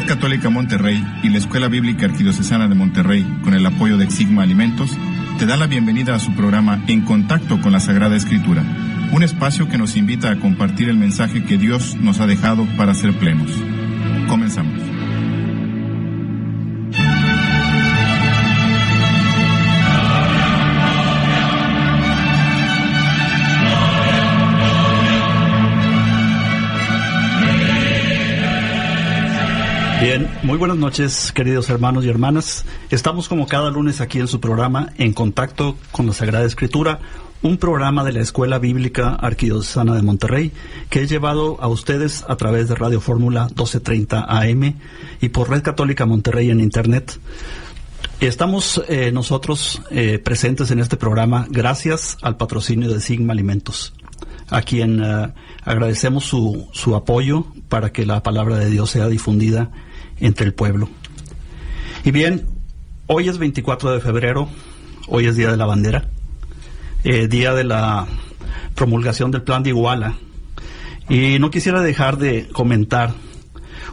Red Católica Monterrey y la Escuela Bíblica Arquidiocesana de Monterrey, con el apoyo de Sigma Alimentos, te da la bienvenida a su programa En Contacto con la Sagrada Escritura, un espacio que nos invita a compartir el mensaje que Dios nos ha dejado para ser plenos. Comenzamos. Bien, muy buenas noches, queridos hermanos y hermanas. Estamos como cada lunes aquí en su programa En Contacto con la Sagrada Escritura, un programa de la Escuela Bíblica Arquidiocesana de Monterrey que he llevado a ustedes a través de Radio Fórmula 1230 AM y por Red Católica Monterrey en Internet. Estamos nosotros presentes en este programa gracias al patrocinio de Sigma Alimentos, a quien agradecemos su apoyo para que la palabra de Dios sea difundida entre el pueblo. Y bien, hoy es 24 de febrero, hoy es Día de la Bandera, día de la promulgación del Plan de Iguala, y no quisiera dejar de comentar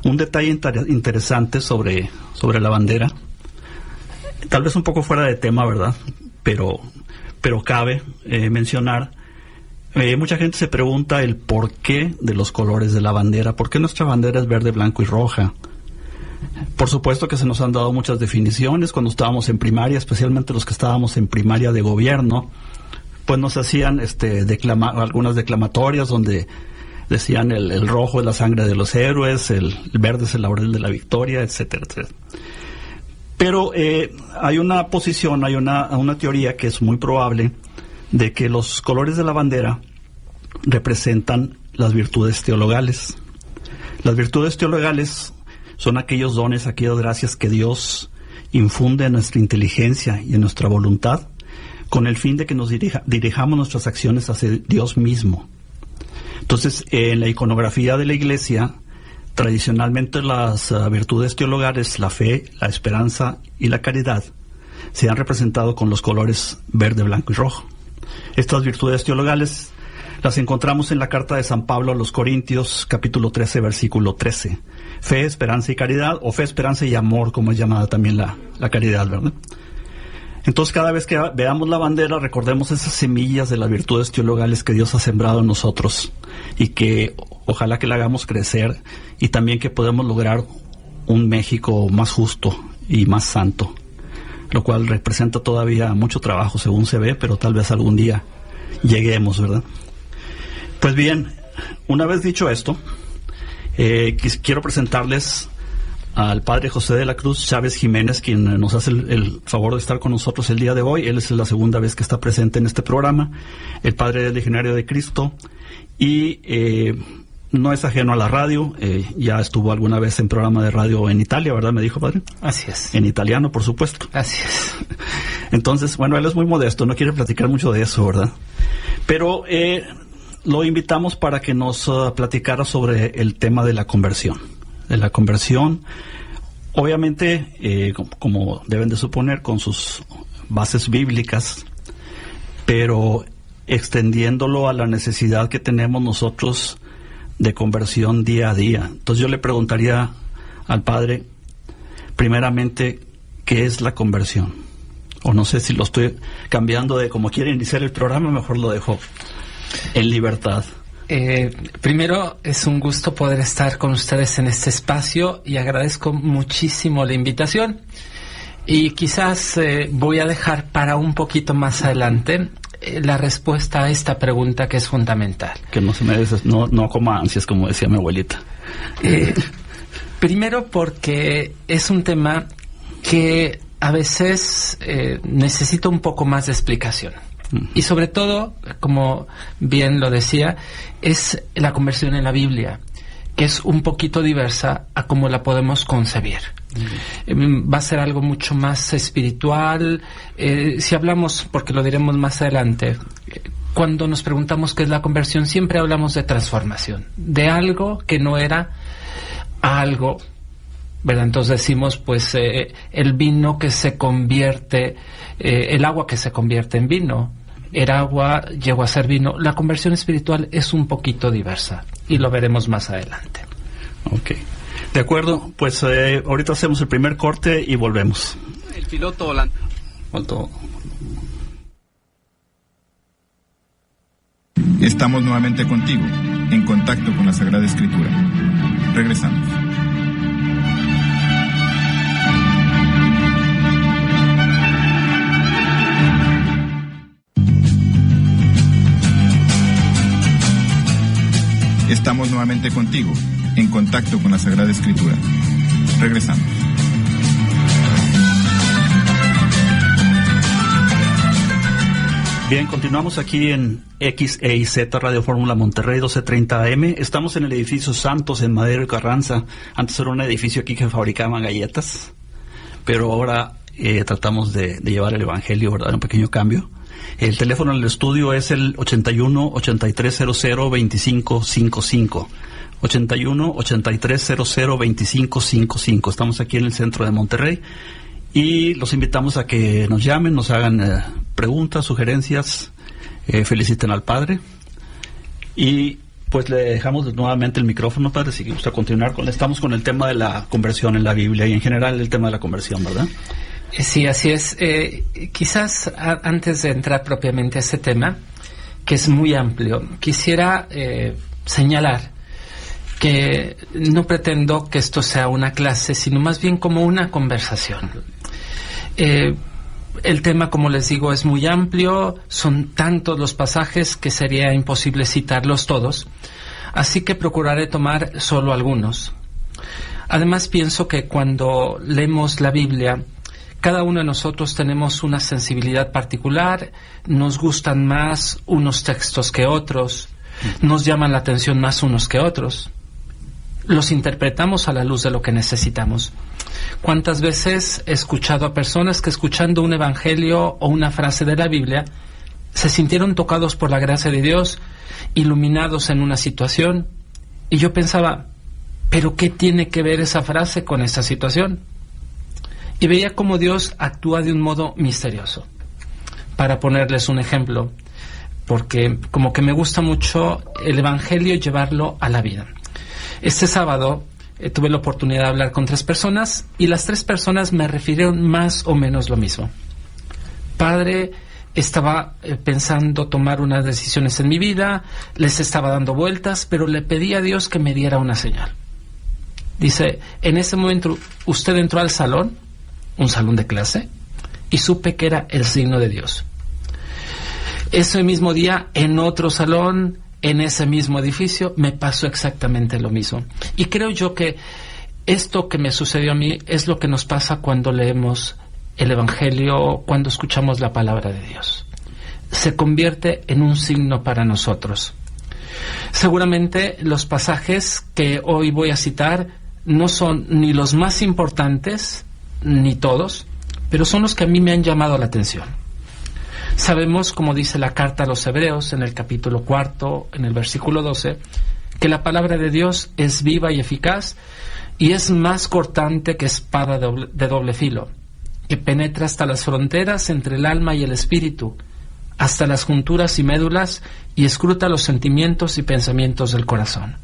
un detalle interesante sobre la bandera, tal vez un poco fuera de tema, ¿verdad? Pero cabe mencionar. Mucha gente se pregunta el porqué de los colores de la bandera. ¿Por qué nuestra bandera es verde, blanco y roja? Por supuesto que se nos han dado muchas definiciones cuando estábamos en primaria, especialmente los que estábamos en primaria de gobierno, pues nos hacían algunas declamatorias donde decían el rojo es la sangre de los héroes, el verde es el laurel de la victoria, etcétera, etcétera. Pero hay una posición, hay una teoría que es muy probable de que los colores de la bandera representan las virtudes teologales. Las virtudes teologales son aquellos dones, aquellas gracias que Dios infunde en nuestra inteligencia y en nuestra voluntad, con el fin de que nos dirijamos nuestras acciones hacia Dios mismo. Entonces, en la iconografía de la Iglesia, tradicionalmente las virtudes teologales, la fe, la esperanza y la caridad, se han representado con los colores verde, blanco y rojo. Estas virtudes teologales las encontramos en la carta de San Pablo a los Corintios, capítulo 13, versículo 13. Fe, esperanza y caridad, o fe, esperanza y amor, como es llamada también la caridad, ¿verdad? Entonces, cada vez que veamos la bandera, recordemos esas semillas de las virtudes teologales que Dios ha sembrado en nosotros y que ojalá que la hagamos crecer, y también que podamos lograr un México más justo y más santo, lo cual representa todavía mucho trabajo según se ve, pero tal vez algún día lleguemos, ¿verdad? Pues bien, una vez dicho esto, quiero presentarles al Padre José de la Cruz Chávez Jiménez, quien nos hace el favor de estar con nosotros el día de hoy. Él es la segunda vez que está presente en este programa. El Padre es legionario de Cristo y no es ajeno a la radio. Ya estuvo alguna vez en programa de radio en Italia, ¿verdad? Me dijo, Padre. Así es. En italiano, por supuesto. Así es. Entonces, bueno, él es muy modesto, no quiere platicar mucho de eso, ¿verdad? Pero lo invitamos para que nos platicara sobre el tema de la conversión. De la conversión, obviamente, como deben de suponer, con sus bases bíblicas, pero extendiéndolo a la necesidad que tenemos nosotros de conversión día a día. Entonces yo le preguntaría al Padre, primeramente, ¿qué es la conversión? O no sé si lo estoy cambiando de como quiere iniciar el programa, mejor lo dejo en libertad. Primero, es un gusto poder estar con ustedes en este espacio y agradezco muchísimo la invitación. Y quizás voy a dejar para un poquito más adelante la respuesta a esta pregunta que es fundamental. Que no se me no coma ansias, como decía mi abuelita. Primero porque es un tema que a veces necesita un poco más de explicación. Y sobre todo, como bien lo decía, es la conversión en la Biblia, que es un poquito diversa a cómo la podemos concebir. Va a ser algo mucho más espiritual. Si hablamos, porque lo diremos más adelante, cuando nos preguntamos qué es la conversión, siempre hablamos de transformación, de algo que no era a algo, ¿verdad? Entonces decimos, pues, el vino que se convierte, el agua que se convierte en vino, era agua, llegó a ser vino. La conversión espiritual es un poquito diversa y lo veremos más adelante. Ok. De acuerdo, pues ahorita hacemos el primer corte y volvemos. El piloto volante. Estamos nuevamente contigo, en contacto con la Sagrada Escritura. Regresamos. Estamos nuevamente contigo, en contacto con la Sagrada Escritura. Regresamos. Bien, continuamos aquí en XEIZ Radio Fórmula Monterrey 1230 AM. Estamos en el edificio Santos en Madero y Carranza. Antes era un edificio aquí que fabricaba galletas, pero ahora tratamos de llevar el Evangelio, ¿verdad? Un pequeño cambio. El teléfono en el estudio es el 81-8300-2555. 81-8300-2555. Estamos aquí en el centro de Monterrey y los invitamos a que nos llamen, nos hagan preguntas, sugerencias, feliciten al Padre. Y pues le dejamos nuevamente el micrófono, Padre, si gusta continuar. Estamos con el tema de la conversión en la Biblia y en general el tema de la conversión, ¿verdad? Sí, así es. Quizás antes de entrar propiamente a ese tema, que es muy amplio, quisiera señalar que no pretendo que esto sea una clase, sino más bien como una conversación. El tema, como les digo, es muy amplio, son tantos los pasajes que sería imposible citarlos todos, así que procuraré tomar solo algunos. Además, pienso que cuando leemos la Biblia, cada uno de nosotros tenemos una sensibilidad particular, nos gustan más unos textos que otros, nos llaman la atención más unos que otros. Los interpretamos a la luz de lo que necesitamos. ¿Cuántas veces he escuchado a personas que escuchando un evangelio o una frase de la Biblia se sintieron tocados por la gracia de Dios, iluminados en una situación? Y yo pensaba, ¿pero qué tiene que ver esa frase con esa situación? Y veía cómo Dios actúa de un modo misterioso. Para ponerles un ejemplo, porque como que me gusta mucho el evangelio llevarlo a la vida. Este sábado tuve la oportunidad de hablar con 3 personas y las 3 personas me refirieron más o menos lo mismo. Padre, estaba pensando tomar unas decisiones en mi vida, les estaba dando vueltas, pero le pedí a Dios que me diera una señal. Dice, en ese momento usted entró al salón, un salón de clase, y supe que era el signo de Dios. Ese mismo día, en otro salón, en ese mismo edificio, me pasó exactamente lo mismo. Y creo yo que esto que me sucedió a mí es lo que nos pasa cuando leemos el Evangelio, cuando escuchamos la palabra de Dios. Se convierte en un signo para nosotros. Seguramente los pasajes que hoy voy a citar no son ni los más importantes, ni todos, pero son los que a mí me han llamado la atención. Sabemos, como dice la carta a los Hebreos en el capítulo 4, en el versículo 12, que la palabra de Dios es viva y eficaz y es más cortante que espada de doble filo, que penetra hasta las fronteras entre el alma y el espíritu, hasta las junturas y médulas, y escruta los sentimientos y pensamientos del corazón.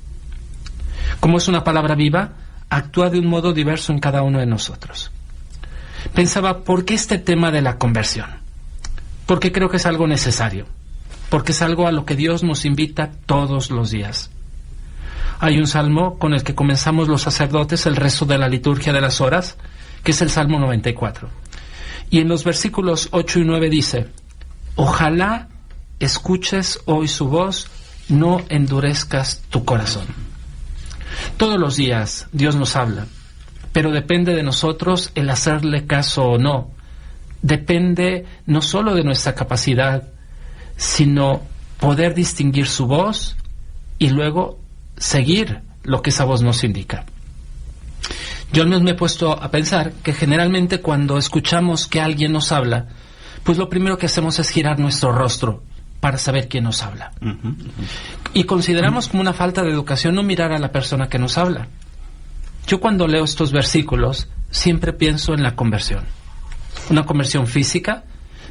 Como es una palabra viva, actúa de un modo diverso en cada uno de nosotros. Pensaba, ¿por qué este tema de la conversión? Porque creo que es algo necesario, porque es algo a lo que Dios nos invita todos los días. Hay un salmo con el que comenzamos los sacerdotes el rezo de la liturgia de las horas, que es el Salmo 94. Y en los versículos 8 y 9 dice, ojalá escuches hoy su voz, no endurezcas tu corazón. Todos los días Dios nos habla, pero depende de nosotros el hacerle caso o no. Depende no solo de nuestra capacidad, sino poder distinguir su voz y luego seguir lo que esa voz nos indica. Yo al menos me he puesto a pensar que generalmente cuando escuchamos que alguien nos habla, pues lo primero que hacemos es girar nuestro rostro para saber quién nos habla. Y consideramos como una falta de educación no mirar a la persona que nos habla. Yo cuando leo estos versículos siempre pienso en la conversión. Una conversión física,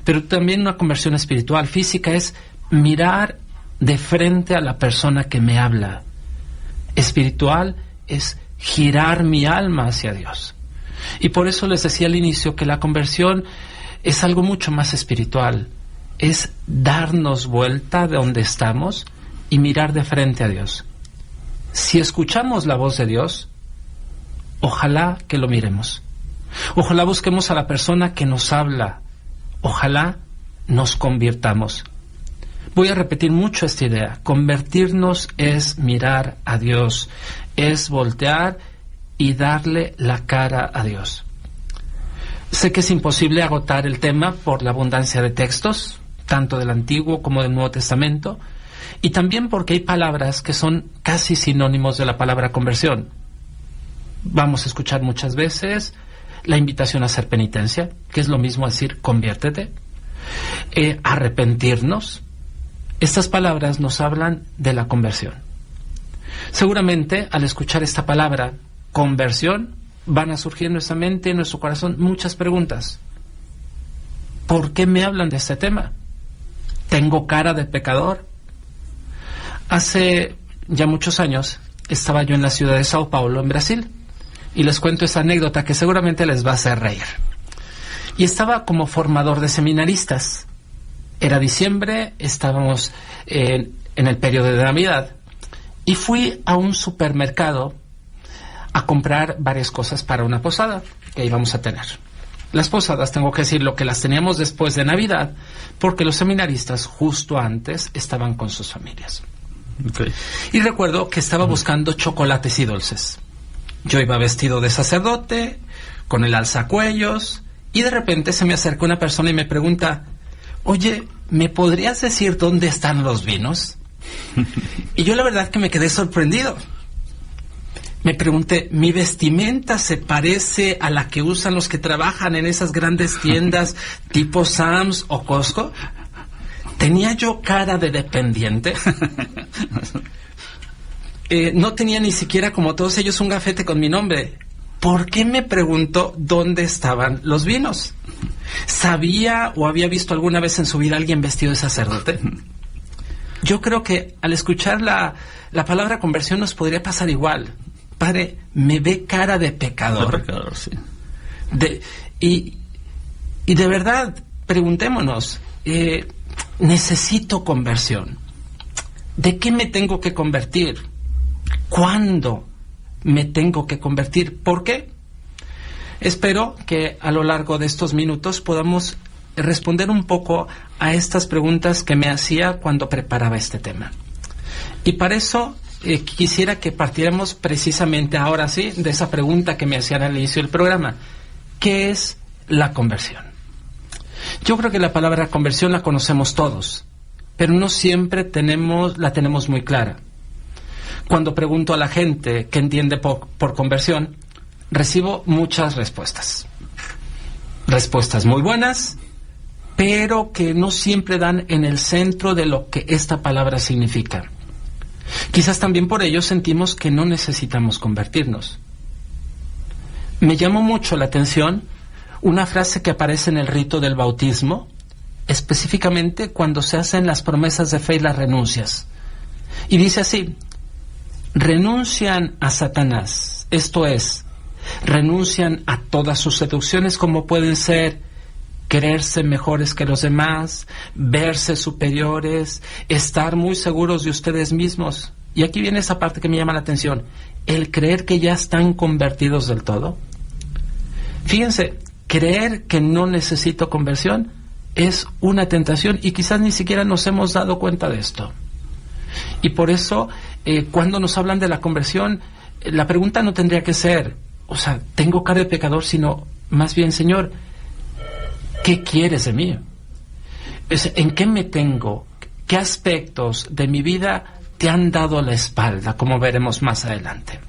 pero también una conversión espiritual. Física es mirar de frente a la persona que me habla. Espiritual es girar mi alma hacia Dios. Y por eso les decía al inicio que la conversión es algo mucho más espiritual. Es darnos vuelta de donde estamos y mirar de frente a Dios. Si escuchamos la voz de Dios, ojalá que lo miremos. Ojalá busquemos a la persona que nos habla. Ojalá nos convirtamos. Voy a repetir mucho esta idea. Convertirnos es mirar a Dios, es voltear y darle la cara a Dios. Sé que es imposible agotar el tema por la abundancia de textos, tanto del Antiguo como del Nuevo Testamento, y también porque hay palabras que son casi sinónimos de la palabra conversión. Vamos a escuchar muchas veces la invitación a hacer penitencia, que es lo mismo decir conviértete, arrepentirnos. Estas palabras nos hablan de la conversión. Seguramente al escuchar esta palabra conversión van a surgir en nuestra mente, en nuestro corazón, muchas preguntas. ¿Por qué me hablan de este tema? ¿Tengo cara de pecador? Hace ya muchos años estaba yo en la ciudad de Sao Paulo, en Brasil, y les cuento esa anécdota que seguramente les va a hacer reír. Y estaba como formador de seminaristas. Era diciembre, estábamos en el periodo de Navidad, y fui a un supermercado a comprar varias cosas para una posada que íbamos a tener. Las posadas, tengo que decir, lo que las teníamos después de Navidad, porque los seminaristas justo antes estaban con sus familias. Okay. Y recuerdo que estaba buscando chocolates y dulces. Yo iba vestido de sacerdote, con el alzacuellos, y de repente se me acerca una persona y me pregunta: oye, ¿me podrías decir dónde están los vinos? Y yo la verdad que me quedé sorprendido. Me pregunté, ¿mi vestimenta se parece a la que usan los que trabajan en esas grandes tiendas tipo Sam's o Costco? ¿Tenía yo cara de dependiente? No tenía ni siquiera, como todos ellos, un gafete con mi nombre. ¿Por qué me preguntó dónde estaban los vinos? ¿Sabía o había visto alguna vez en su vida a alguien vestido de sacerdote? Yo creo que al escuchar la palabra conversión nos podría pasar igual. Padre, ¿me ve cara de pecador? De pecador, sí. Y de verdad, preguntémonos, necesito conversión. ¿De qué me tengo que convertir? ¿Cuándo me tengo que convertir? ¿Por qué? Espero que a lo largo de estos minutos podamos responder un poco a estas preguntas que me hacía cuando preparaba este tema. Y para eso quisiera que partiéramos precisamente ahora sí de esa pregunta que me hacían al inicio del programa. ¿Qué es la conversión? Yo creo que la palabra conversión la conocemos todos, pero no siempre la tenemos muy clara. Cuando pregunto a la gente qué entiende por conversión, recibo muchas respuestas. Respuestas muy buenas, pero que no siempre dan en el centro de lo que esta palabra significa. Quizás también por ello sentimos que no necesitamos convertirnos. Me llamó mucho la atención una frase que aparece en el rito del bautismo, específicamente cuando se hacen las promesas de fe y las renuncias. Y dice así: renuncian a Satanás, esto es, renuncian a todas sus seducciones, como pueden ser creerse mejores que los demás, verse superiores, estar muy seguros de ustedes mismos. Y aquí viene esa parte que me llama la atención, el creer que ya están convertidos del todo. Fíjense, creer que no necesito conversión es una tentación y quizás ni siquiera nos hemos dado cuenta de esto. Y por eso, cuando nos hablan de la conversión, la pregunta no tendría que ser, ¿tengo cara de pecador? Sino, más bien, Señor, ¿qué quieres de mí? ¿En qué me tengo? ¿Qué aspectos de mi vida te han dado la espalda? Como veremos más adelante.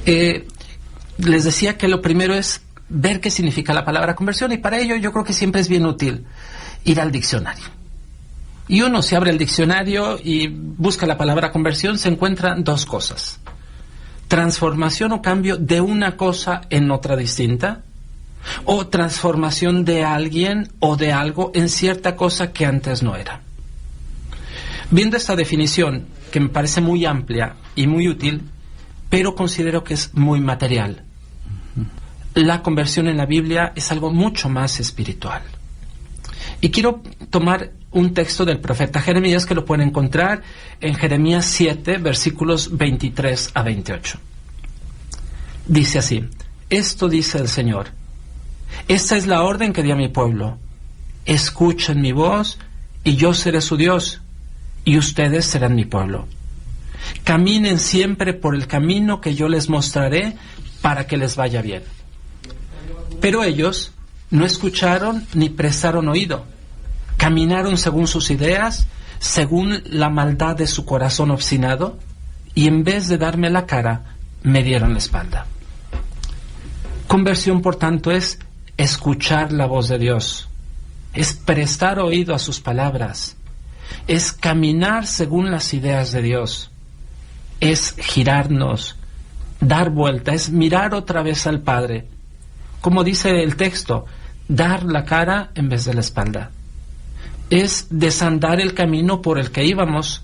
Les decía que lo primero es ver qué significa la palabra conversión, y para ello yo creo que siempre es bien útil ir al diccionario. Y uno, si abre el diccionario y busca la palabra conversión, se encuentran dos cosas: transformación o cambio de una cosa en otra distinta, o transformación de alguien o de algo en cierta cosa que antes no era. Viendo esta definición, que me parece muy amplia y muy útil, pero considero que es muy material. La conversión en la Biblia es algo mucho más espiritual. Y quiero tomar un texto del profeta Jeremías que lo pueden encontrar en Jeremías 7, versículos 23 a 28. Dice así: esto dice el Señor, esta es la orden que di a mi pueblo, escuchen mi voz y yo seré su Dios y ustedes serán mi pueblo. Caminen siempre por el camino que yo les mostraré para que les vaya bien. Pero ellos no escucharon ni prestaron oído. Caminaron según sus ideas, según la maldad de su corazón obstinado, y en vez de darme la cara, me dieron la espalda. Conversión, por tanto, es escuchar la voz de Dios, es prestar oído a sus palabras, es caminar según las ideas de Dios, es girarnos, dar vuelta, es mirar otra vez al Padre. Como dice el texto, dar la cara en vez de la espalda. Es desandar el camino por el que íbamos,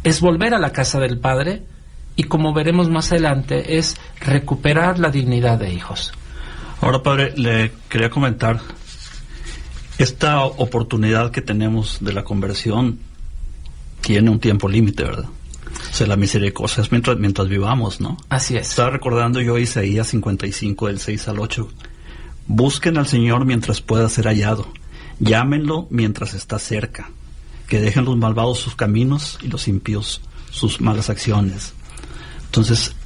es volver a la casa del Padre y, como veremos más adelante, es recuperar la dignidad de hijos. Ahora, Padre, le quería comentar, esta oportunidad que tenemos de la conversión tiene un tiempo límite, ¿verdad? O sea, la misericordia es mientras vivamos, ¿no? Así es. Estaba recordando yo Isaías 55, del 6 al 8. Busquen al Señor mientras pueda ser hallado. Llámenlo mientras está cerca. Que dejen los malvados sus caminos y los impíos sus malas acciones. Entonces,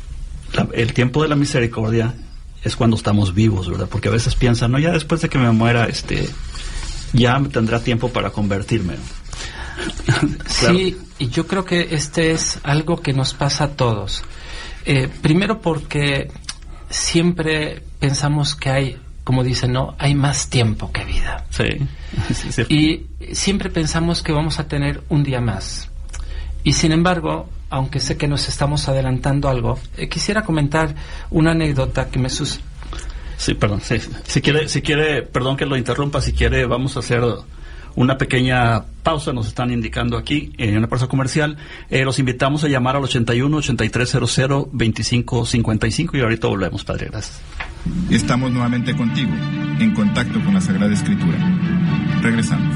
el tiempo de la misericordia es cuando estamos vivos, ¿verdad? Porque a veces piensan, no, ya después de que me muera, ya tendrá tiempo para convertirme. Claro. Sí, y yo creo que este es algo que nos pasa a todos. Primero porque siempre pensamos que hay, como dicen, ¿no? Hay más tiempo que vida. Sí, sí. Y siempre pensamos que vamos a tener un día más. Y sin embargo, aunque sé que nos estamos adelantando algo, quisiera comentar una anécdota que me sucedió. Sí, perdón. Sí. Si quiere, perdón que lo interrumpa, si quiere vamos a hacer una pequeña pausa, nos están indicando aquí en una pausa comercial. Los invitamos a llamar al 81-8300-2555 y ahorita volvemos, Padre. Gracias. Estamos nuevamente contigo, en contacto con la Sagrada Escritura. Regresamos.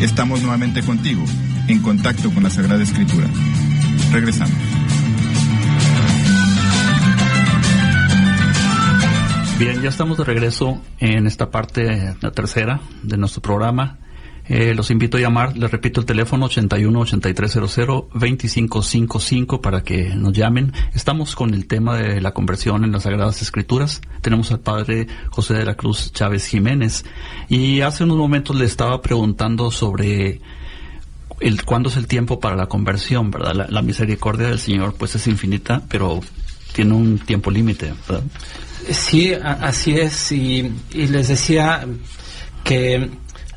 Estamos nuevamente contigo, en contacto con la Sagrada Escritura. Regresamos. Bien, ya estamos de regreso en esta parte, la tercera de nuestro programa. Los invito a llamar, les repito el teléfono 81-8300-2555 para que nos llamen. Estamos con el tema de la conversión en las Sagradas Escrituras. Tenemos al Padre José de la Cruz Chávez Jiménez y hace unos momentos le estaba preguntando sobre cuándo es el tiempo para la conversión, ¿verdad? La misericordia del Señor pues es infinita, pero tiene un tiempo límite, ¿verdad? Sí, así es, y les decía que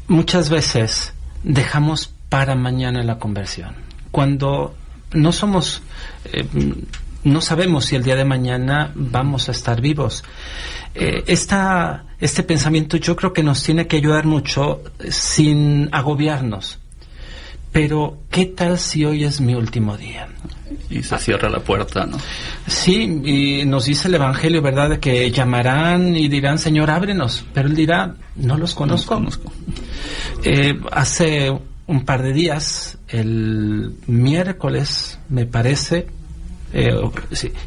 muchas veces dejamos para mañana la conversión. Cuando no somos, no sabemos si el día de mañana vamos a estar vivos. Este pensamiento yo creo que nos tiene que ayudar mucho sin agobiarnos. Pero, ¿qué tal si hoy es mi último día? Y se cierra la puerta, ¿no? Sí, y nos dice el Evangelio, ¿verdad?, de que llamarán y dirán, Señor, ábrenos. Pero Él dirá, no los conozco. Hace un par de días, el miércoles, me parece,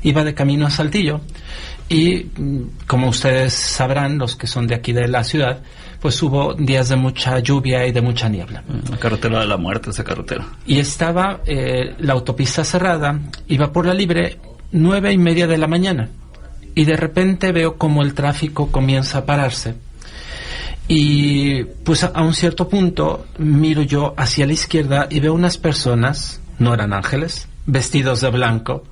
iba de camino a Saltillo. Y como ustedes sabrán, los que son de aquí de la ciudad, pues hubo días de mucha lluvia y de mucha niebla. La carretera de la muerte, esa carretera. Y estaba la autopista cerrada, iba por la libre 9:30 de la mañana. Y de repente veo como el tráfico comienza a pararse. Y pues a un cierto punto miro yo hacia la izquierda y veo unas personas, no eran ángeles, vestidos de blanco,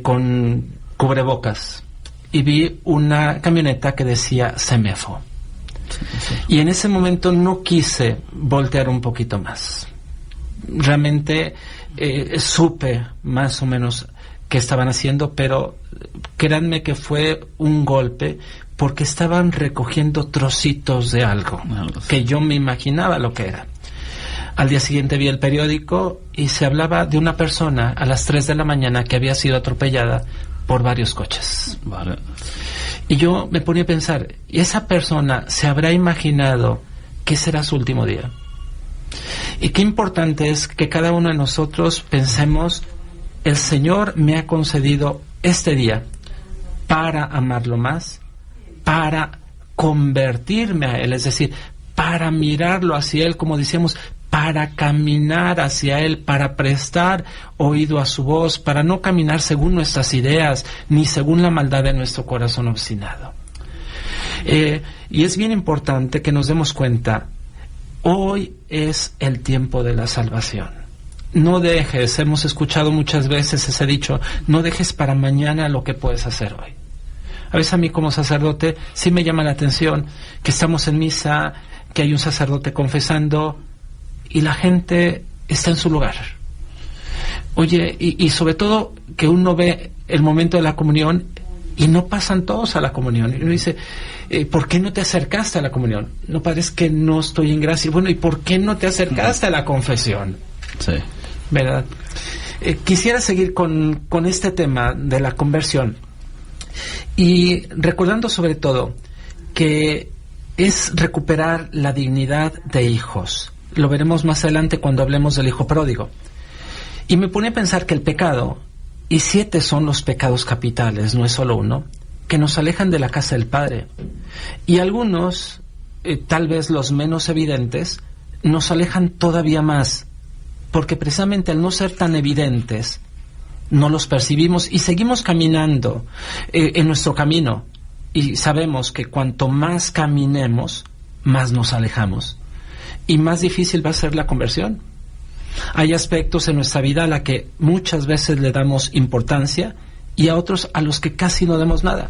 con cubrebocas, y vi una camioneta que decía Semefo. Y en ese momento no quise voltear un poquito más. Realmente supe más o menos que estaban haciendo, pero créanme que fue un golpe, porque estaban recogiendo trocitos de algo que yo me imaginaba lo que era. Al día siguiente vi el periódico y se hablaba de una persona a las 3 de la mañana que había sido atropellada por varios coches. Vale. Y yo me ponía a pensar, ¿y esa persona se habrá imaginado que será su último día? Y qué importante es que cada uno de nosotros pensemos, el Señor me ha concedido este día para amarlo más, para convertirme a Él, es decir, para mirarlo hacia Él, como decíamos, para caminar hacia Él, para prestar oído a su voz, para no caminar según nuestras ideas, ni según la maldad de nuestro corazón obstinado. Y es bien importante que nos demos cuenta, hoy es el tiempo de la salvación. No dejes, hemos escuchado muchas veces ese dicho, no dejes para mañana lo que puedes hacer hoy. A veces a mí como sacerdote sí me llama la atención que estamos en misa, que hay un sacerdote confesando y la gente está en su lugar. Oye, y sobre todo que uno ve el momento de la comunión y no pasan todos a la comunión. Y uno dice, ¿por qué no te acercaste a la comunión? No, padre, es que no estoy en gracia. Bueno, ¿y por qué no te acercaste a la confesión? Sí. ¿Verdad? Quisiera seguir con este tema de la conversión. Y recordando sobre todo que es recuperar la dignidad de hijos. Lo veremos más adelante cuando hablemos del hijo pródigo. Y me pone a pensar que el pecado, y 7 son los pecados capitales, no es solo uno, que nos alejan de la casa del Padre. Y algunos, tal vez los menos evidentes, nos alejan todavía más, porque precisamente al no ser tan evidentes, no los percibimos y seguimos caminando en nuestro camino. Y sabemos que cuanto más caminemos, más nos alejamos. Y más difícil va a ser la conversión. Hay aspectos en nuestra vida a la que muchas veces le damos importancia y a otros a los que casi no damos nada,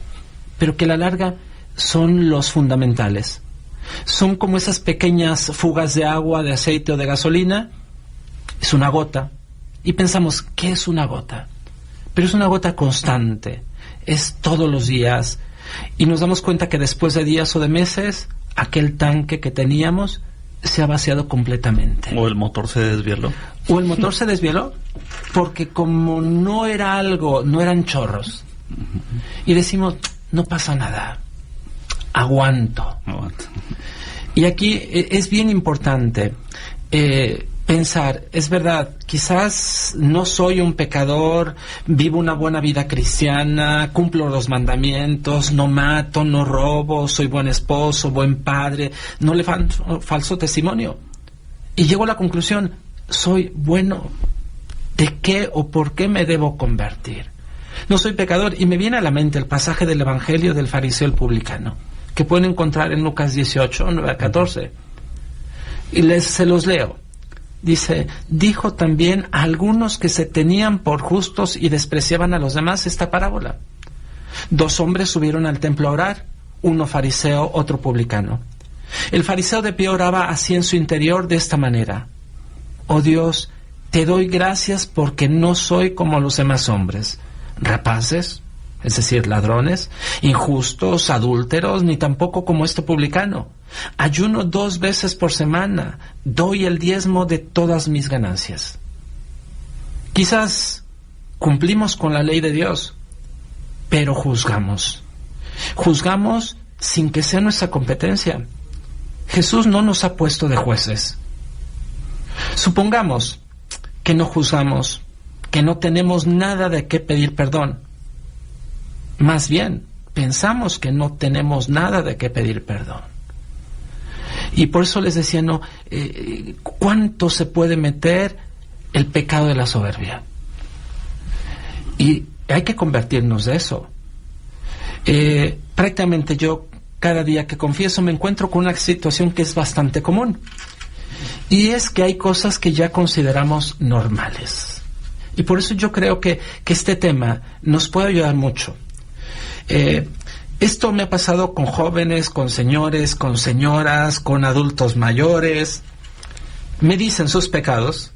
pero que a la larga son los fundamentales. Son como esas pequeñas fugas de agua, de aceite o de gasolina. Es una gota. Y pensamos, ¿qué es una gota? Pero es una gota constante. Es todos los días. Y nos damos cuenta que después de días o de meses, aquel tanque que teníamos se ha vaciado completamente. O el motor se desvieló. O el motor se desvieló, porque como no era algo, no eran chorros. Y decimos, no pasa nada. Aguanto. Y aquí es bien importante pensar, es verdad, quizás no soy un pecador, vivo una buena vida cristiana, cumplo los mandamientos, no mato, no robo, soy buen esposo, buen padre, no le falso testimonio. Y llego a la conclusión, soy bueno. ¿De qué o por qué me debo convertir? No soy pecador. Y me viene a la mente el pasaje del Evangelio del fariseo el publicano, que pueden encontrar en Lucas 18, 9 a 14. Y se los leo. Dice, dijo también a algunos que se tenían por justos y despreciaban a los demás esta parábola. 2 hombres subieron al templo a orar, uno fariseo, otro publicano. El fariseo de pie oraba así en su interior de esta manera: oh Dios, te doy gracias porque no soy como los demás hombres, rapaces, es decir, ladrones, injustos, adúlteros, ni tampoco como este publicano. Ayuno 2 veces por semana, doy el diezmo de todas mis ganancias. Quizás cumplimos con la ley de Dios, pero juzgamos. Juzgamos sin que sea nuestra competencia. Jesús no nos ha puesto de jueces. Supongamos que no juzgamos, que no tenemos nada de qué pedir perdón. Más bien, pensamos que no tenemos nada de qué pedir perdón. Y por eso les decía, ¿cuánto se puede meter el pecado de la soberbia? Y hay que convertirnos de eso. Prácticamente yo, cada día que confieso, me encuentro con una situación que es bastante común. Y es que hay cosas que ya consideramos normales. Y por eso yo creo que este tema nos puede ayudar mucho. Esto me ha pasado con jóvenes, con señores, con señoras, con adultos mayores. Me dicen sus pecados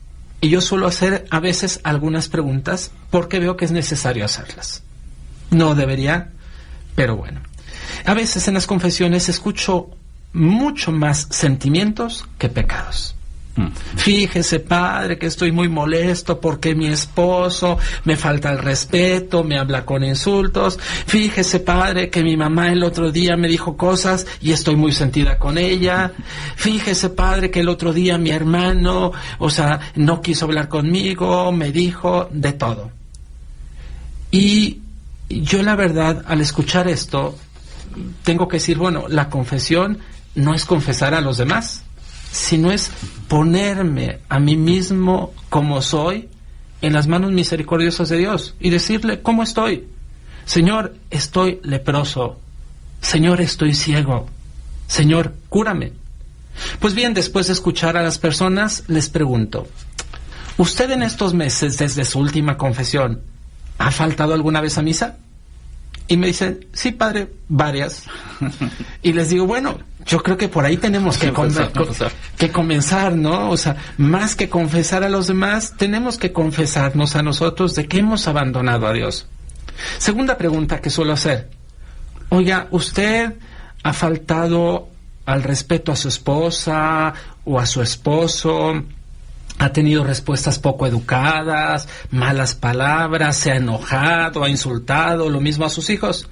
Y yo suelo hacer a veces algunas preguntas porque veo que es necesario hacerlas. No debería, pero bueno. A veces en las confesiones escucho mucho más sentimientos que pecados. Fíjese, padre, que estoy muy molesto porque mi esposo me falta el respeto, me habla con insultos. Fíjese, padre, que mi mamá el otro día me dijo cosas y estoy muy sentida con ella. Fíjese, padre, que el otro día mi hermano, no quiso hablar conmigo, me dijo de todo. Y yo, la verdad, al escuchar esto, tengo que decir, bueno, la confesión no es confesar a los demás, sino es ponerme a mí mismo como soy en las manos misericordiosas de Dios y decirle cómo estoy. Señor, estoy leproso. Señor, estoy ciego. Señor, cúrame. Pues bien, después de escuchar a las personas, les pregunto, ¿usted en estos meses, desde su última confesión, ha faltado alguna vez a misa? Y me dicen, sí, padre, varias. Y les digo, bueno, yo creo que por ahí tenemos que comenzar, ¿no? Más que confesar a los demás, tenemos que confesarnos a nosotros de que hemos abandonado a Dios. Segunda pregunta que suelo hacer. Oiga, ¿usted ha faltado al respeto a su esposa o a su esposo? ¿Ha tenido respuestas poco educadas, malas palabras, se ha enojado, ha insultado, lo mismo a sus hijos?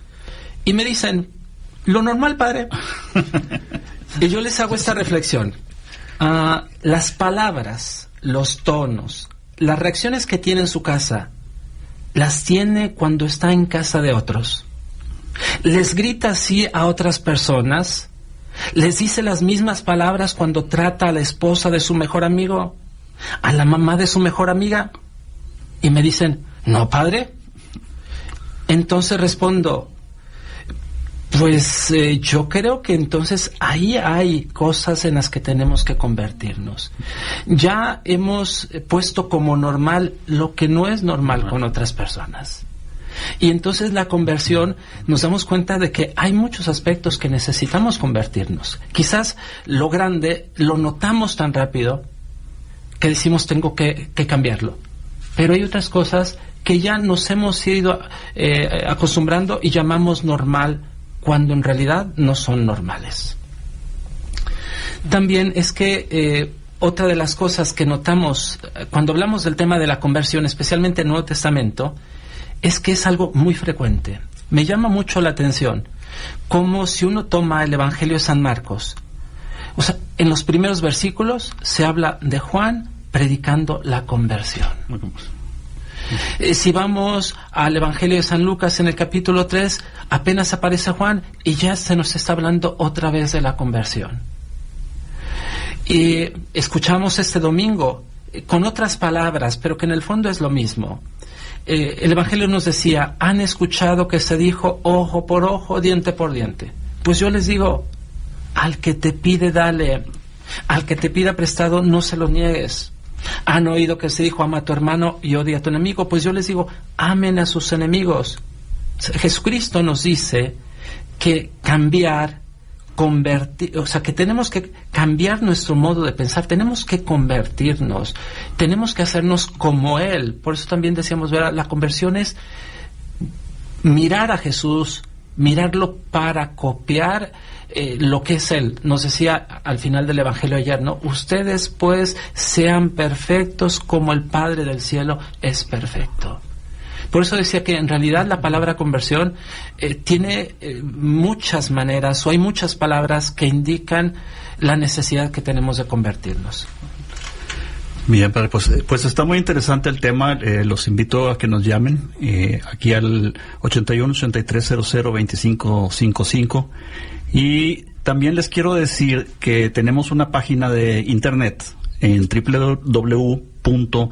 Y me dicen, lo normal, padre. Y yo les hago esta reflexión. Las palabras, los tonos, las reacciones que tiene en su casa, las tiene cuando está en casa de otros. Les grita así a otras personas, les dice las mismas palabras cuando trata a la esposa de su mejor amigo, a la mamá de su mejor amiga. Y me dicen, no, padre. Entonces respondo, pues yo creo que entonces ahí hay cosas en las que tenemos que convertirnos. Ya hemos puesto como normal lo que no es normal con otras personas. Y entonces la conversión, nos damos cuenta de que hay muchos aspectos que necesitamos convertirnos. Quizás lo grande lo notamos tan rápido que decimos tengo que cambiarlo. Pero hay otras cosas que ya nos hemos ido acostumbrando y llamamos normal, cuando en realidad no son normales. También es que otra de las cosas que notamos cuando hablamos del tema de la conversión, especialmente en el Nuevo Testamento, es que es algo muy frecuente. Me llama mucho la atención, como si uno toma el Evangelio de San Marcos, en los primeros versículos se habla de Juan predicando la conversión. Si vamos al Evangelio de San Lucas, en el capítulo 3, apenas aparece Juan y ya se nos está hablando otra vez de la conversión. Y escuchamos este domingo con otras palabras, pero que en el fondo es lo mismo. El Evangelio nos decía, han escuchado que se dijo ojo por ojo, diente por diente. Pues yo les digo, al que te pide, dale. Al que te pida prestado, no se lo niegues. Han oído que se dijo, ama a tu hermano y odia a tu enemigo. Pues yo les digo, amen a sus enemigos. Jesucristo nos dice que convertir, que tenemos que cambiar nuestro modo de pensar, tenemos que convertirnos, tenemos que hacernos como Él. Por eso también decíamos, la conversión es mirar a Jesús, mirarlo para copiar lo que es Él. Nos decía al final del Evangelio ayer, ¿no? Ustedes pues sean perfectos como el Padre del cielo es perfecto. Por eso decía que en realidad la palabra conversión tiene muchas maneras, o hay muchas palabras que indican la necesidad que tenemos de convertirnos. Bien, padre, pues está muy interesante el tema. Los invito a que nos llamen aquí al 81-8300-2555. Y también les quiero decir que tenemos una página de internet en www.ebam,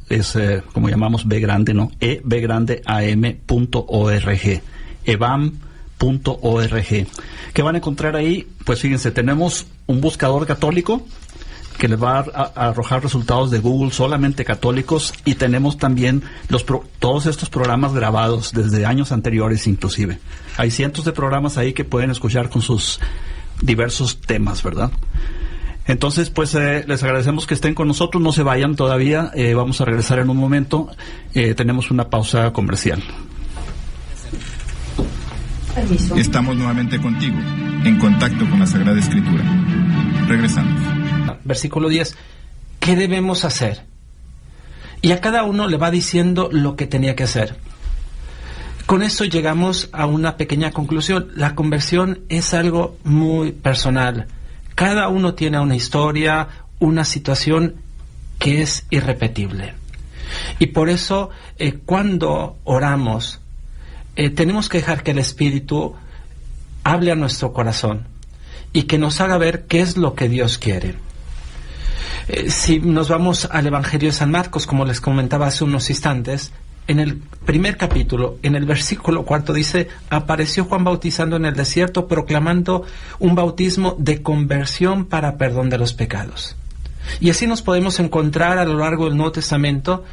es como llamamos B grande, ¿no? ebgrandeam.org, ebam.org. ¿Qué van a encontrar ahí? Pues fíjense, tenemos un buscador católico que les va a arrojar resultados de Google solamente católicos, y tenemos también todos estos programas grabados desde años anteriores inclusive. Hay cientos de programas ahí que pueden escuchar con sus diversos temas, ¿verdad? Entonces, pues les agradecemos que estén con nosotros, no se vayan todavía, vamos a regresar en un momento, tenemos una pausa comercial. Permiso. Estamos nuevamente contigo, en contacto con la Sagrada Escritura. Regresamos. Versículo 10, ¿qué debemos hacer? Y a cada uno le va diciendo lo que tenía que hacer. Con eso llegamos a una pequeña conclusión. La conversión es algo muy personal. Cada uno tiene una historia, una situación que es irrepetible. Y por eso, cuando oramos, tenemos que dejar que el Espíritu hable a nuestro corazón y que nos haga ver qué es lo que Dios quiere. Si nos vamos al Evangelio de San Marcos, como les comentaba hace unos instantes, en el primer capítulo, en el versículo 4 dice: apareció Juan bautizando en el desierto, proclamando un bautismo de conversión para perdón de los pecados. Y así nos podemos encontrar a lo largo del Nuevo Testamento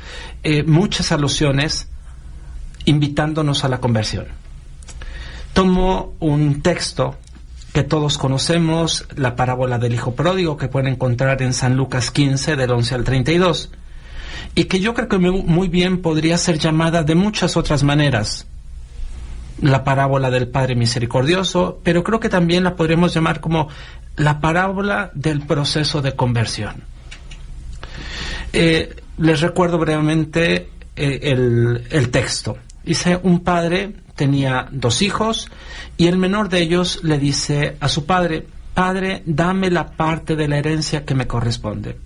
muchas alusiones invitándonos a la conversión. Tomo un texto que todos conocemos, la parábola del hijo pródigo, que pueden encontrar en San Lucas 15, del 11 al 32, y que yo creo que muy bien podría ser llamada de muchas otras maneras. La parábola del Padre Misericordioso, pero creo que también la podríamos llamar como la parábola del proceso de conversión. Les recuerdo brevemente el texto. Dice: un padre tenía 2 hijos y el menor de ellos le dice a su padre: Padre, dame la parte de la herencia que me corresponde.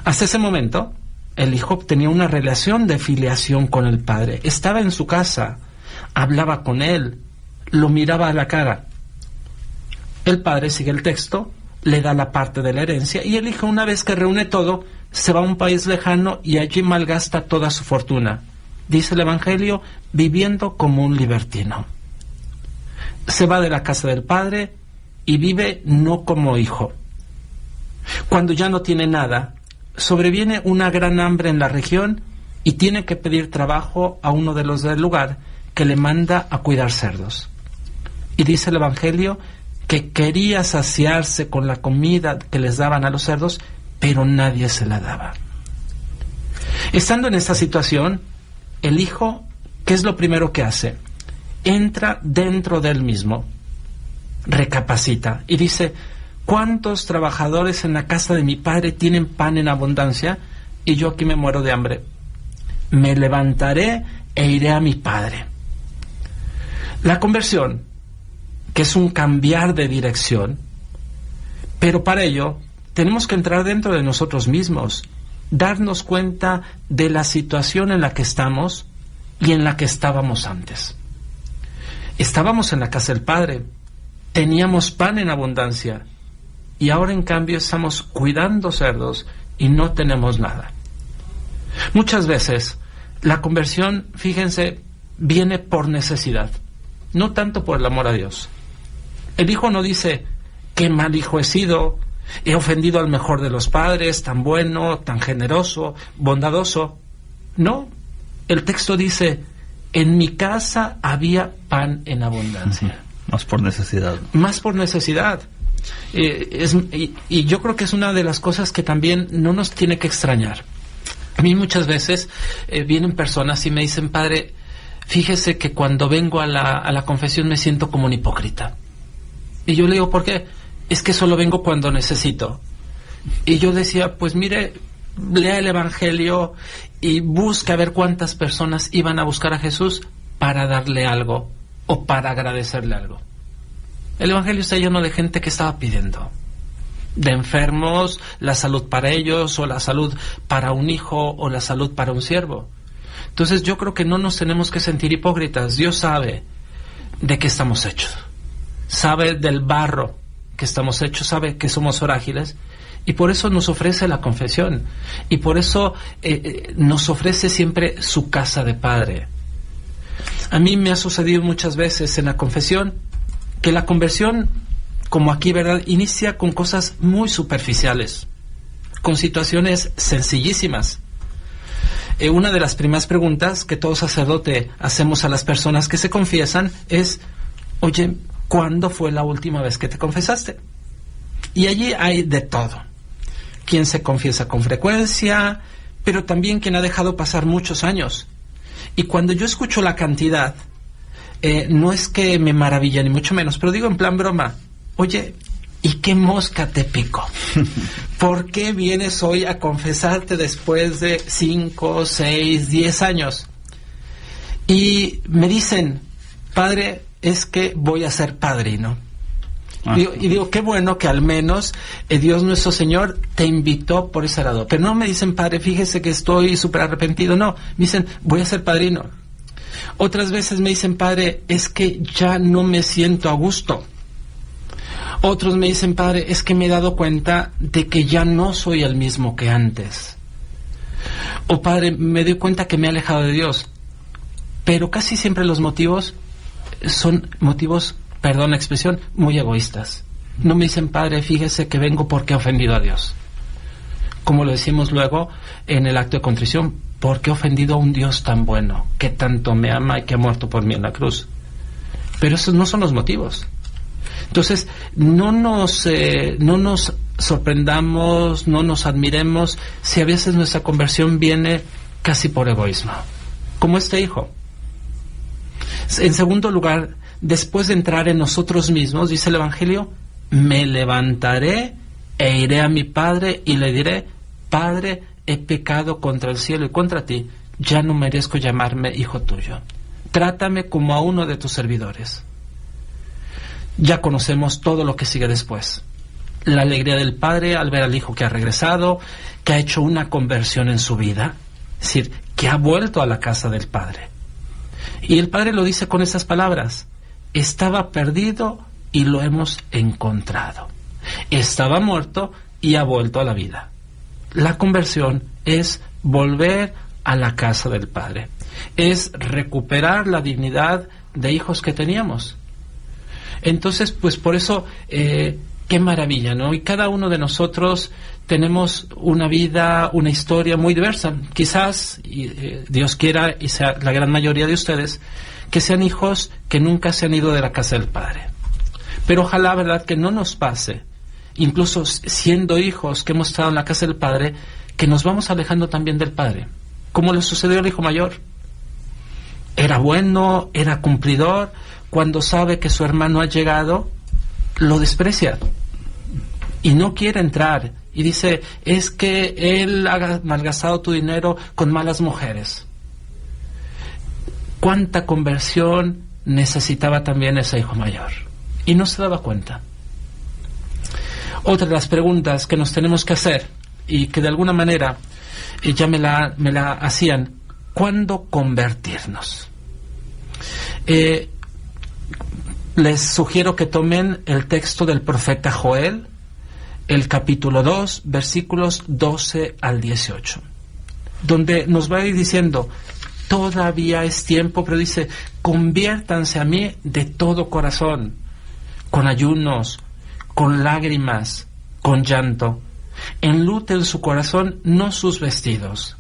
Hasta ese momento, el hijo tenía una relación de filiación con el padre. Estaba en su casa, hablaba con él, lo miraba a la cara. El padre sigue el texto, le da la parte de la herencia y el hijo, una vez que reúne todo, se va a un país lejano y allí malgasta toda su fortuna. Dice el Evangelio, viviendo como un libertino. Se va de la casa del padre y vive no como hijo. Cuando ya no tiene nada, sobreviene una gran hambre en la región y tiene que pedir trabajo a uno de los del lugar, que le manda a cuidar cerdos. Y dice el Evangelio que quería saciarse con la comida que les daban a los cerdos, pero nadie se la daba. Estando en esta situación, el hijo, ¿qué es lo primero que hace? Entra dentro de él mismo, recapacita y dice: ¿cuántos trabajadores en la casa de mi padre tienen pan en abundancia y yo aquí me muero de hambre? Me levantaré e iré a mi padre. La conversión, que es un cambiar de dirección, pero para ello tenemos que entrar dentro de nosotros mismos, darnos cuenta de la situación en la que estamos y en la que estábamos antes. Estábamos en la casa del Padre, teníamos pan en abundancia, y ahora en cambio estamos cuidando cerdos y no tenemos nada. Muchas veces la conversión, fíjense, viene por necesidad, no tanto por el amor a Dios. El hijo no dice: qué mal hijo he sido, he ofendido al mejor de los padres, tan bueno, tan generoso, bondadoso. No, el texto dice: en mi casa había pan en abundancia. Más por necesidad. Más por necesidad. Y yo creo que es una de las cosas que también no nos tiene que extrañar. A mí muchas veces vienen personas y me dicen: Padre, fíjese que cuando vengo a la confesión me siento como un hipócrita. Y yo le digo: ¿por qué? Es que solo vengo cuando necesito. Y yo decía: pues mire, lea el Evangelio y busca a ver cuántas personas iban a buscar a Jesús para darle algo o para agradecerle algo. El Evangelio está lleno de gente que estaba pidiendo, de enfermos, la salud para ellos, o la salud para un hijo, o la salud para un siervo. Entonces yo creo que no nos tenemos que sentir hipócritas. Dios sabe de qué estamos hechos, sabe del barro que estamos hechos, sabe que somos frágiles, y por eso nos ofrece la confesión, y por eso nos ofrece siempre su casa de Padre. A mí me ha sucedido muchas veces en la confesión que la conversión, como aquí, ¿verdad?, inicia con cosas muy superficiales, con situaciones sencillísimas. Una de las primeras preguntas que todo sacerdote hacemos a las personas que se confiesan es: oye, ¿cuándo fue la última vez que te confesaste? Y allí hay de todo. Quien se confiesa con frecuencia, pero también quien ha dejado pasar muchos años. Y cuando yo escucho la cantidad, no es que me maravilla, ni mucho menos, pero digo en plan broma, oye, ¿y qué mosca te picó? ¿Por qué vienes hoy a confesarte después de 5, 6, 10 años? Y me dicen, padre, es que voy a ser padrino. Y digo, qué bueno que al menos Dios nuestro Señor te invitó por ese lado. Pero no me dicen, padre, fíjese que estoy súper arrepentido. No, me dicen, voy a ser padrino. Otras veces me dicen, padre, es que ya no me siento a gusto. Otros me dicen, padre, es que me he dado cuenta de que ya no soy el mismo que antes. O padre, me doy cuenta que me he alejado de Dios. Pero casi siempre los motivos son motivos, perdón la expresión, muy egoístas. No me dicen, padre, fíjese que vengo porque he ofendido a Dios. Como lo decimos luego en el acto de contrición, porque he ofendido a un Dios tan bueno, que tanto me ama y que ha muerto por mí en la cruz. Pero esos no son los motivos. Entonces, no nos sorprendamos, no nos admiremos si a veces nuestra conversión viene casi por egoísmo, como este hijo. En segundo lugar, después de entrar en nosotros mismos, dice el Evangelio, me levantaré e iré a mi padre y le diré, Padre, he pecado contra el cielo y contra ti, ya no merezco llamarme hijo tuyo. Trátame como a uno de tus servidores. Ya conocemos todo lo que sigue después. La alegría del padre al ver al hijo que ha regresado, que ha hecho una conversión en su vida, es decir, que ha vuelto a la casa del padre. Y el padre lo dice con esas palabras, estaba perdido y lo hemos encontrado. Estaba muerto y ha vuelto a la vida. La conversión es volver a la casa del padre, es recuperar la dignidad de hijos que teníamos. Entonces, pues por eso, qué maravilla, ¿no? Y cada uno de nosotros tenemos una vida, una historia muy diversa. Quizás, Dios quiera, y sea la gran mayoría de ustedes, que sean hijos que nunca se han ido de la casa del Padre. Pero ojalá, ¿verdad?, que no nos pase, incluso siendo hijos que hemos estado en la casa del Padre, que nos vamos alejando también del Padre, como le sucedió al hijo mayor. Era bueno, era cumplidor. Cuando sabe que su hermano ha llegado, lo desprecia y no quiere entrar y dice, es que él ha malgastado tu dinero con malas mujeres. ¿Cuánta conversión necesitaba también ese hijo mayor? Y no se daba cuenta. Otra de las preguntas que nos tenemos que hacer y que de alguna manera ya me la hacían, ¿cuándo convertirnos? Les sugiero que tomen el texto del profeta Joel, el capítulo 2, versículos 12 al 18, donde nos va a ir diciendo, todavía es tiempo, pero dice, conviértanse a mí de todo corazón, con ayunos, con lágrimas, con llanto, enluten su corazón, no sus vestidos.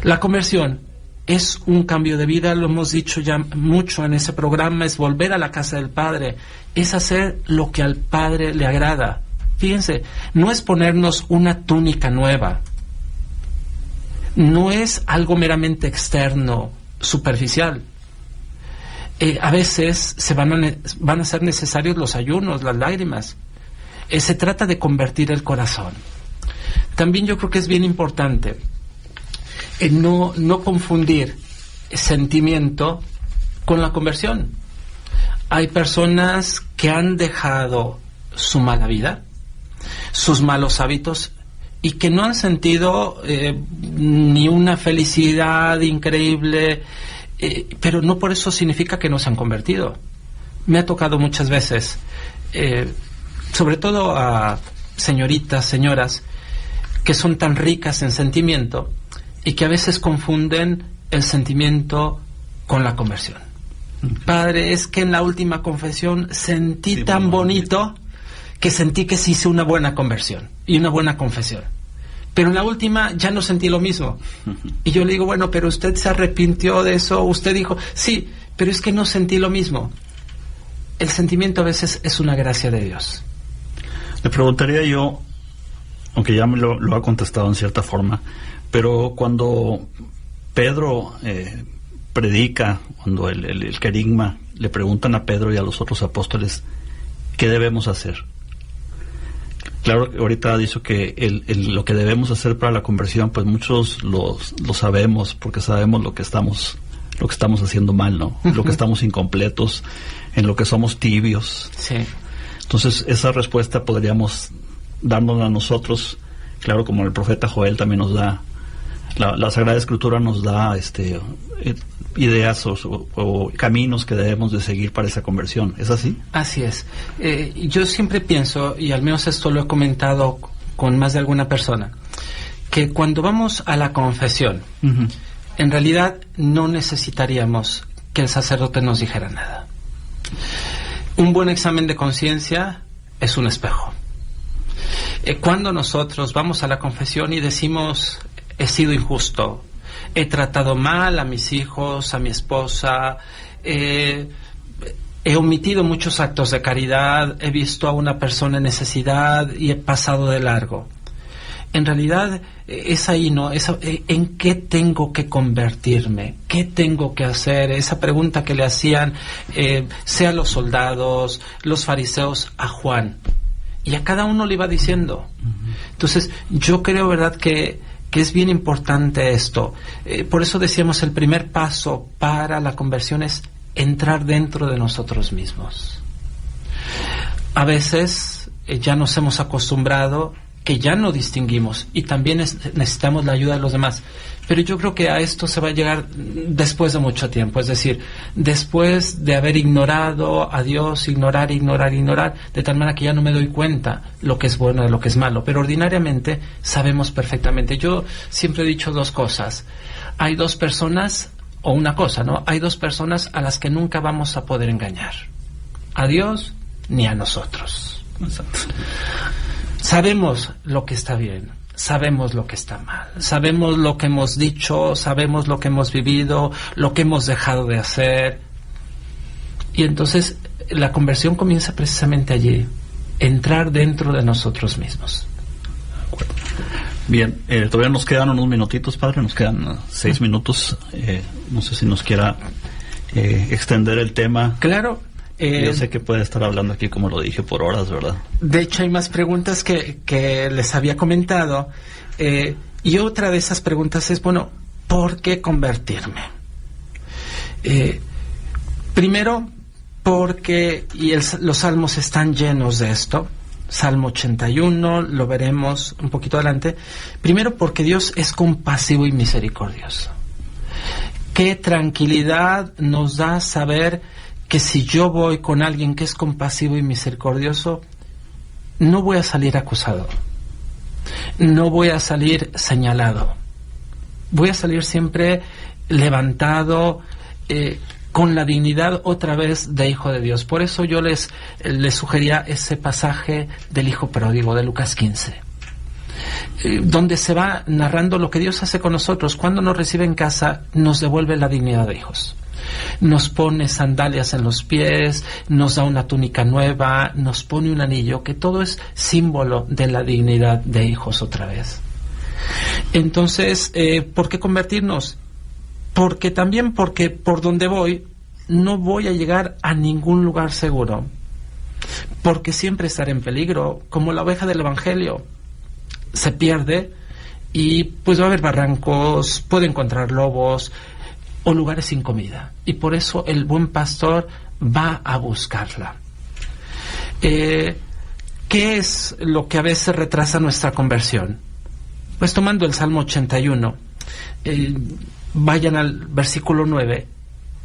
La conversión es un cambio de vida, lo hemos dicho ya mucho en ese programa, es volver a la casa del Padre, es hacer lo que al Padre le agrada. Fíjense, no es ponernos una túnica nueva, no es algo meramente externo, superficial. A veces van a ser necesarios los ayunos, las lágrimas. Se trata de convertir el corazón. También yo creo que es bien importante no confundir sentimiento con la conversión. Hay personas que han dejado su mala vida, sus malos hábitos, y que no han sentido ni una felicidad increíble, pero no por eso significa que no se han convertido. Me ha tocado muchas veces, sobre todo a señoritas, señoras, que son tan ricas en sentimiento, y que a veces confunden el sentimiento con la conversión. Padre, es que en la última confesión sentí tan bonito que sentí que sí hice una buena conversión y una buena confesión. Pero en la última ya no sentí lo mismo. Y yo le digo, bueno, pero usted se arrepintió de eso. Usted dijo, sí, pero es que no sentí lo mismo. El sentimiento a veces es una gracia de Dios. Le preguntaría yo, aunque ya me lo ha contestado en cierta forma, pero cuando Pedro predica, cuando el querigma, le preguntan a Pedro y a los otros apóstoles, ¿qué debemos hacer? Claro, ahorita dicho que lo que debemos hacer para la conversión, pues muchos lo sabemos, porque sabemos lo que estamos haciendo mal, ¿no? Uh-huh. Lo que estamos incompletos, en lo que somos tibios. Sí. Entonces, esa respuesta podríamos dárnosla a nosotros, claro, como el profeta Joel también nos da, la Sagrada Escritura nos da ideas o caminos que debemos de seguir para esa conversión. ¿Es así? Así es. Yo siempre pienso, y al menos esto lo he comentado con más de alguna persona, que cuando vamos a la confesión, uh-huh, en realidad no necesitaríamos que el sacerdote nos dijera nada. Un buen examen de conciencia es un espejo. Cuando nosotros vamos a la confesión y decimos, he sido injusto, he tratado mal a mis hijos, a mi esposa, he omitido muchos actos de caridad, he visto a una persona en necesidad y he pasado de largo. En realidad es ahí, ¿no? ¿En qué tengo que convertirme? ¿Qué tengo que hacer? Esa pregunta que le hacían, sea los soldados, los fariseos, a Juan. Y a cada uno le iba diciendo. Uh-huh. Entonces, yo creo, ¿verdad?, que es bien importante esto. Por eso decíamos, el primer paso para la conversión es entrar dentro de nosotros mismos. A veces ya nos hemos acostumbrado que ya no distinguimos y también necesitamos la ayuda de los demás. Pero yo creo que a esto se va a llegar después de mucho tiempo, es decir, después de haber ignorado a Dios, ignorar, de tal manera que ya no me doy cuenta lo que es bueno de lo que es malo. Pero ordinariamente sabemos perfectamente. Yo siempre he dicho dos cosas. Hay dos personas, o una cosa, ¿no? Hay dos personas a las que nunca vamos a poder engañar. A Dios ni a nosotros. Exacto. Sabemos lo que está bien, sabemos lo que está mal, sabemos lo que hemos dicho, sabemos lo que hemos vivido, lo que hemos dejado de hacer. Y entonces la conversión comienza precisamente allí, entrar dentro de nosotros mismos. De acuerdo. Bien, todavía nos quedan unos minutitos, padre, nos quedan 6 minutos. No sé si nos quiera extender el tema. Claro. Yo sé que puede estar hablando aquí, como lo dije, por horas, ¿verdad? De hecho, hay más preguntas que les había comentado. Y otra de esas preguntas es, bueno, ¿por qué convertirme? Primero, porque los salmos están llenos de esto. Salmo 81, lo veremos un poquito adelante. Primero, porque Dios es compasivo y misericordioso. Qué tranquilidad nos da saber que si yo voy con alguien que es compasivo y misericordioso, no voy a salir acusado, no voy a salir señalado, voy a salir siempre levantado, con la dignidad otra vez de hijo de Dios. Por eso yo les sugería ese pasaje del hijo pródigo de Lucas 15, donde se va narrando lo que Dios hace con nosotros. Cuando nos recibe en casa, nos devuelve la dignidad de hijos. Nos pone sandalias en los pies, nos da una túnica nueva, nos pone un anillo, que todo es símbolo de la dignidad de hijos otra vez. Entonces, ¿por qué convertirnos? Porque por donde voy, no voy a llegar a ningún lugar seguro. Porque siempre estaré en peligro, como la oveja del Evangelio. Se pierde y pues va a haber barrancos, puede encontrar lobos o lugares sin comida, y por eso el buen pastor va a buscarla. ¿Qué es lo que a veces retrasa nuestra conversión? Pues tomando el Salmo 81, vayan al versículo 9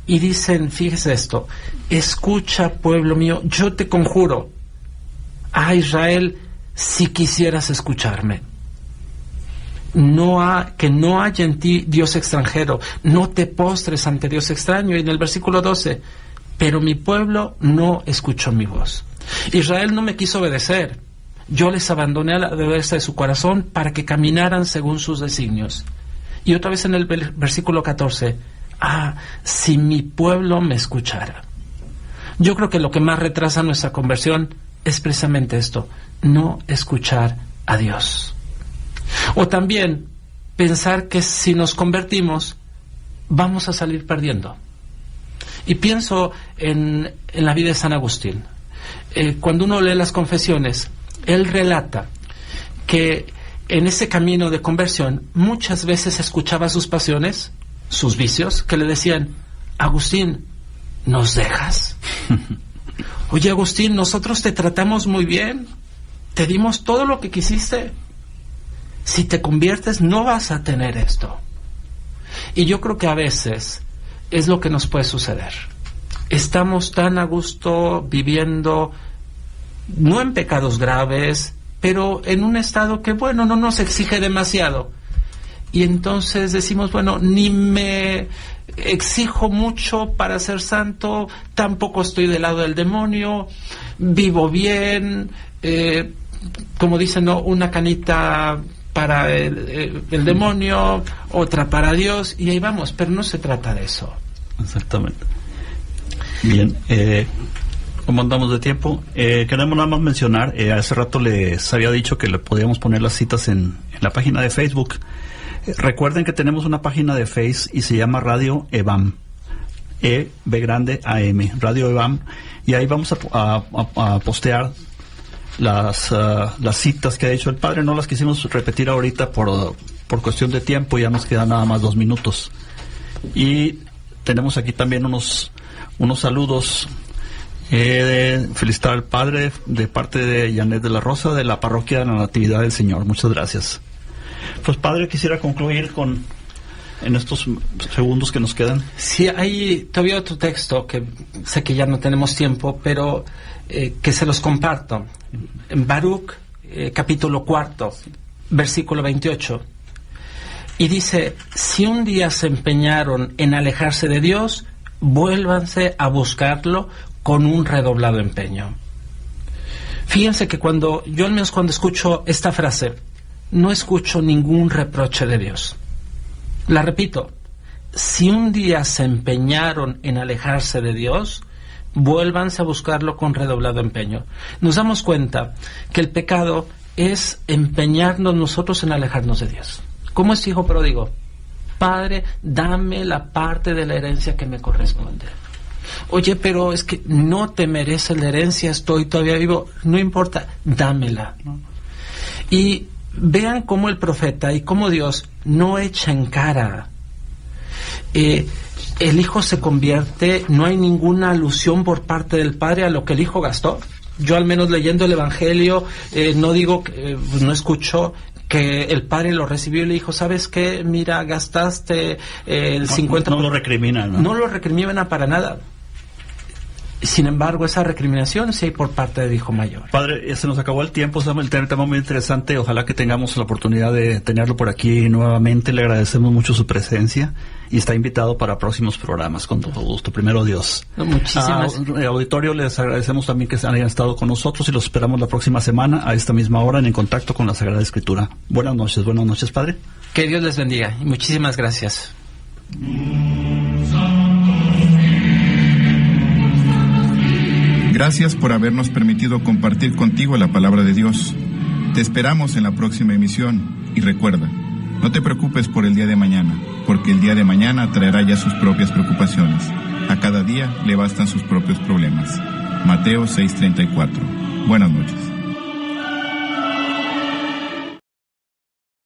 y dicen, fíjese esto: escucha, pueblo mío, yo te conjuro, a Israel, si quisieras escucharme. Que no haya en ti Dios extranjero, no te postres ante Dios extraño. Y en el versículo 12, pero mi pueblo no escuchó mi voz. Israel no me quiso obedecer, yo les abandoné a la dureza de su corazón para que caminaran según sus designios. Y otra vez en el versículo 14, si mi pueblo me escuchara. Yo creo que lo que más retrasa nuestra conversión es precisamente esto, no escuchar a Dios. O también pensar que si nos convertimos vamos a salir perdiendo. Y pienso en la vida de San Agustín. Cuando uno lee las confesiones, él relata que en ese camino de conversión muchas veces escuchaba sus pasiones, sus vicios, que le decían: Agustín, ¿nos dejas? Oye, Agustín, nosotros te tratamos muy bien, te dimos todo lo que quisiste. Si te conviertes no vas a tener esto. Y yo creo que a veces es lo que nos puede suceder. Estamos tan a gusto viviendo, no en pecados graves, pero en un estado que, bueno, no nos exige demasiado. Y entonces decimos, bueno, ni me exijo mucho para ser santo, tampoco estoy del lado del demonio, vivo bien, como dicen, ¿no? Una canita para el demonio, otra para Dios, y ahí vamos, pero no se trata de eso. Exactamente. Bien, como andamos de tiempo, queremos nada más mencionar, hace rato les había dicho que le podíamos poner las citas en la página de Facebook. Recuerden que tenemos una página de Face y se llama Radio EBAM, B grande AM, Radio EBAM, y ahí vamos a postear las citas que ha dicho el padre. No las quisimos repetir ahorita por cuestión de tiempo, ya nos quedan nada más 2 minutos. Y tenemos aquí también unos saludos. Felicitar al padre de parte de Janet de la Rosa, de la parroquia de la Natividad del Señor. Muchas gracias. Pues padre, quisiera concluir en estos segundos que nos quedan. Sí, hay todavía otro texto que sé que ya no tenemos tiempo, pero que se los comparto. En Baruch, capítulo 4, versículo 28. Y dice: si un día se empeñaron en alejarse de Dios, vuélvanse a buscarlo con un redoblado empeño. Fíjense que cuando escucho esta frase, no escucho ningún reproche de Dios. La repito: si un día se empeñaron en alejarse de Dios, vuélvanse a buscarlo con redoblado empeño. Nos damos cuenta que el pecado es empeñarnos nosotros en alejarnos de Dios. ¿Cómo es hijo pródigo? Padre, dame la parte de la herencia que me corresponde. Oye, pero es que no te mereces la herencia, estoy todavía vivo. No importa, dámela. Y vean cómo el profeta y cómo Dios no echa en cara. El hijo se convierte, no hay ninguna alusión por parte del padre a lo que el hijo gastó. Yo, al menos leyendo el Evangelio, no escucho que el padre lo recibió y le dijo: ¿sabes qué? Mira, gastaste el 50%. No lo recriminan, ¿no? No lo recriminan para nada. Sin embargo, esa recriminación sí hay por parte del hijo mayor. Padre, se nos acabó el tiempo, el tema muy interesante. Ojalá que tengamos la oportunidad de tenerlo por aquí nuevamente. Le agradecemos mucho su presencia y está invitado para próximos programas, con todo gusto. Primero Dios. Muchísimas. Auditorio, les agradecemos también que hayan estado con nosotros y los esperamos la próxima semana a esta misma hora en Contacto con la Sagrada Escritura. Buenas noches, Padre. Que Dios les bendiga y muchísimas gracias. Gracias por habernos permitido compartir contigo la palabra de Dios. Te esperamos en la próxima emisión y recuerda, no te preocupes por el día de mañana, porque el día de mañana traerá ya sus propias preocupaciones. A cada día le bastan sus propios problemas. Mateo 6:34. Buenas noches.